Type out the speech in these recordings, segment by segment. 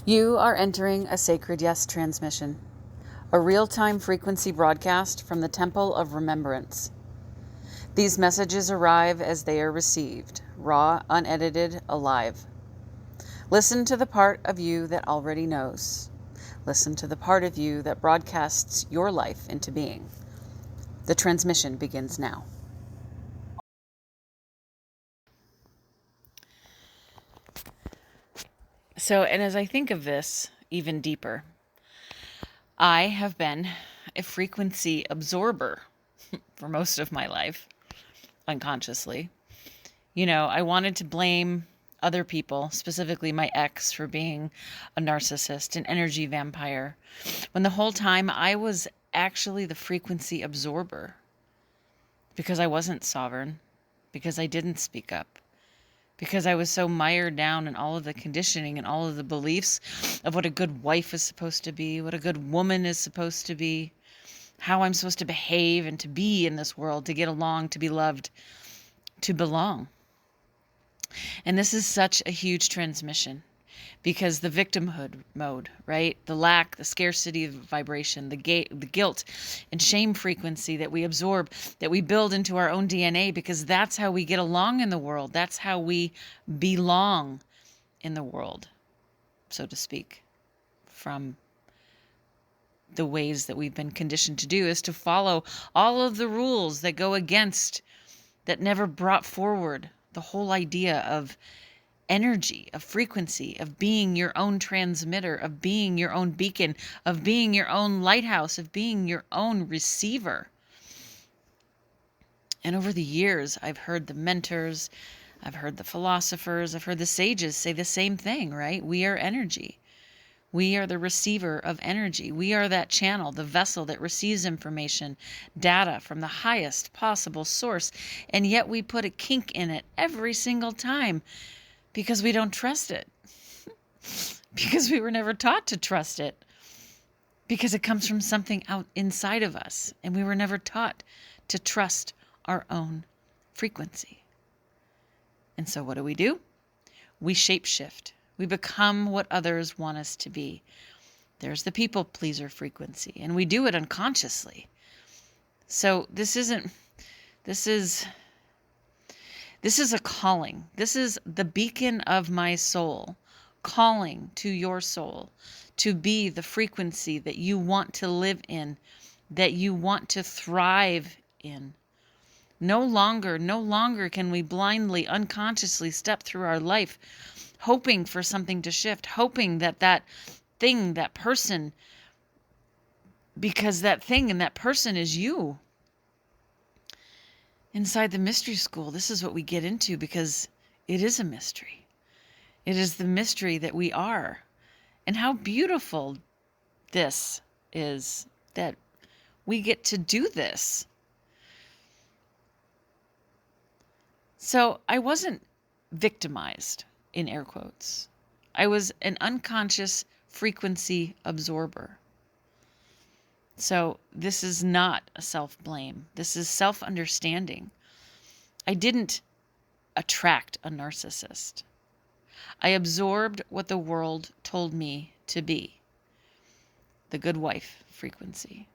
You are entering a Sacred Yes transmission, a real-time frequency broadcast from the Temple of Remembrance. These messages arrive as they are received, raw, unedited, alive. Listen to the part of you that already knows. Listen to the part of you that broadcasts your life into being. The transmission begins now. And as I think of this even deeper, I have been a frequency absorber for most of my life, unconsciously. I wanted to blame other people, specifically my ex, for being a narcissist, an energy vampire, when the whole time I was actually the frequency absorber because I wasn't sovereign, because I didn't speak up, because I was so mired down in all of the conditioning and all of the beliefs of what a good wife is supposed to be, what a good woman is supposed to be, how I'm supposed to behave and to be in this world, to get along, to be loved, to belong. And this is such a huge transmission because the victimhood mode, right? The lack, the scarcity of vibration, the guilt and shame frequency that we absorb, that we build into our own DNA, because that's how we get along in the world. That's how we belong in the world, so to speak, from the ways that we've been conditioned to do, is to follow all of the rules that go against, that never brought forward the whole idea of energy, of frequency, of being your own transmitter, of being your own beacon, of being your own lighthouse, of being your own receiver. And over the years, I've heard the mentors, I've heard the philosophers, I've heard the sages say the same thing, right? We are energy. We are the receiver of energy. We are that channel, the vessel that receives information, data from the highest possible source. And yet we put a kink in it every single time because we don't trust it. Because we were never taught to trust it. Because it comes from something out inside of us. And we were never taught to trust our own frequency. And so what do? We shapeshift. We become what others want us to be. There's the people pleaser frequency, and we do it unconsciously. So this is a calling. This is the beacon of my soul, calling to your soul to be the frequency that you want to live in, that you want to thrive in. No longer can we blindly, unconsciously step through our life hoping for something to shift, hoping that thing, that person, because that thing and that person is you. Inside the mystery school, this is what we get into because it is a mystery. It is the mystery that we are. And how beautiful this is that we get to do this. So I wasn't victimized, in air quotes. I was an unconscious frequency absorber. So this is not a self-blame. This is self-understanding. I didn't attract a narcissist. I absorbed what the world told me to be. The good wife frequency.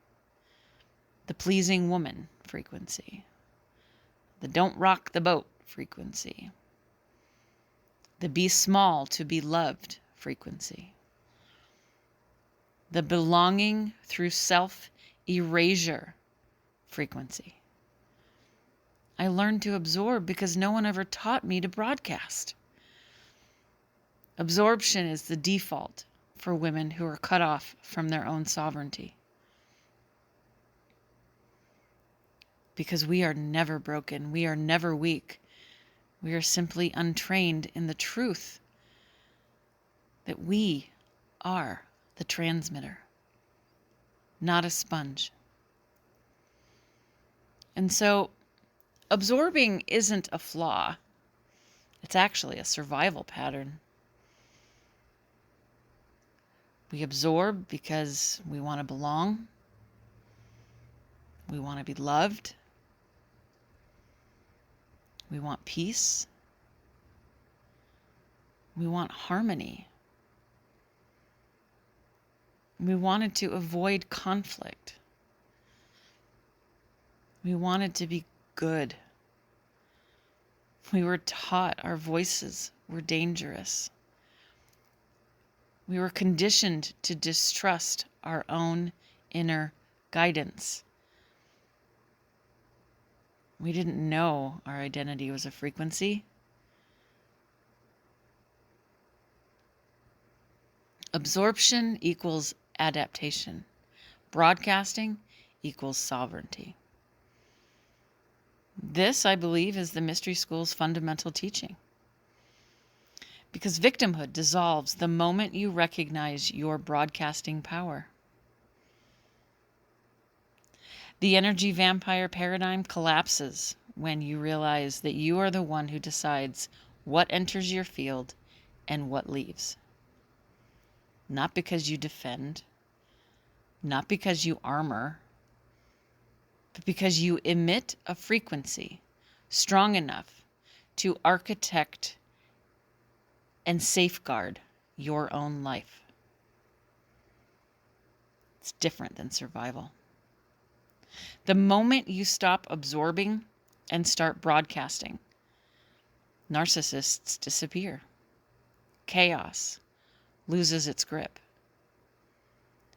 The pleasing woman frequency. The don't rock the boat frequency. The be small to be loved frequency. The belonging through self-erasure frequency. I learned to absorb because no one ever taught me to broadcast. Absorption is the default for women who are cut off from their own sovereignty. Because we are never broken. We are never weak. We are simply untrained in the truth that we are the transmitter, not a sponge. And so absorbing isn't a flaw. It's actually a survival pattern. We absorb because we want to belong. We want to be loved. We want peace. We want harmony. We wanted to avoid conflict. We wanted to be good. We were taught our voices were dangerous. We were conditioned to distrust our own inner guidance. We didn't know our identity was a frequency. Absorption equals adaptation. Broadcasting equals sovereignty. This, I believe, is the mystery school's fundamental teaching. Because victimhood dissolves the moment you recognize your broadcasting power. The energy vampire paradigm collapses when you realize that you are the one who decides what enters your field and what leaves. Not because you defend, not because you armor, but because you emit a frequency strong enough to architect and safeguard your own life. It's different than survival. The moment you stop absorbing and start broadcasting, narcissists disappear. Chaos loses its grip.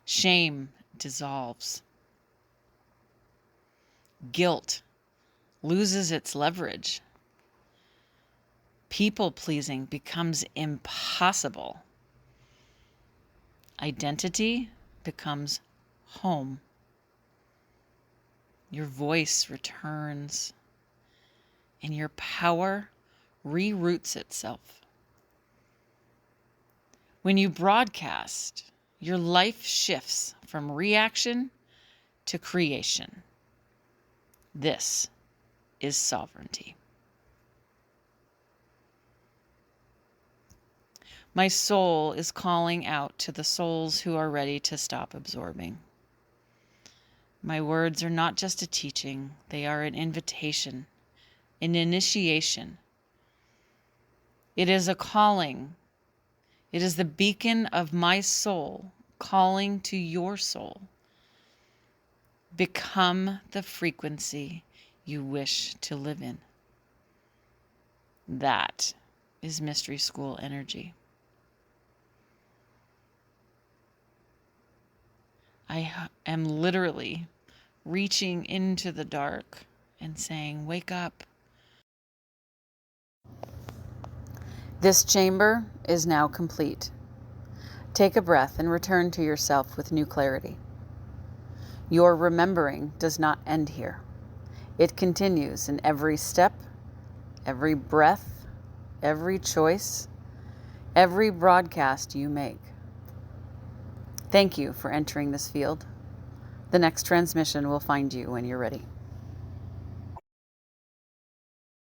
Shame dissolves. Guilt loses its leverage. People-pleasing becomes impossible. Identity becomes home. Your voice returns, and your power reroutes itself. When you broadcast, your life shifts from reaction to creation. This is sovereignty. My soul is calling out to the souls who are ready to stop absorbing. My words are not just a teaching, they are an invitation, an initiation. It is a calling. It is the beacon of my soul calling to your soul. Become the frequency you wish to live in. That is mystery school energy. I am literally reaching into the dark and saying, wake up. This chamber is now complete. Take a breath and return to yourself with new clarity. Your remembering does not end here. It continues in every step, every breath, every choice, every broadcast you make. Thank you for entering this field. The next transmission will find you when you're ready.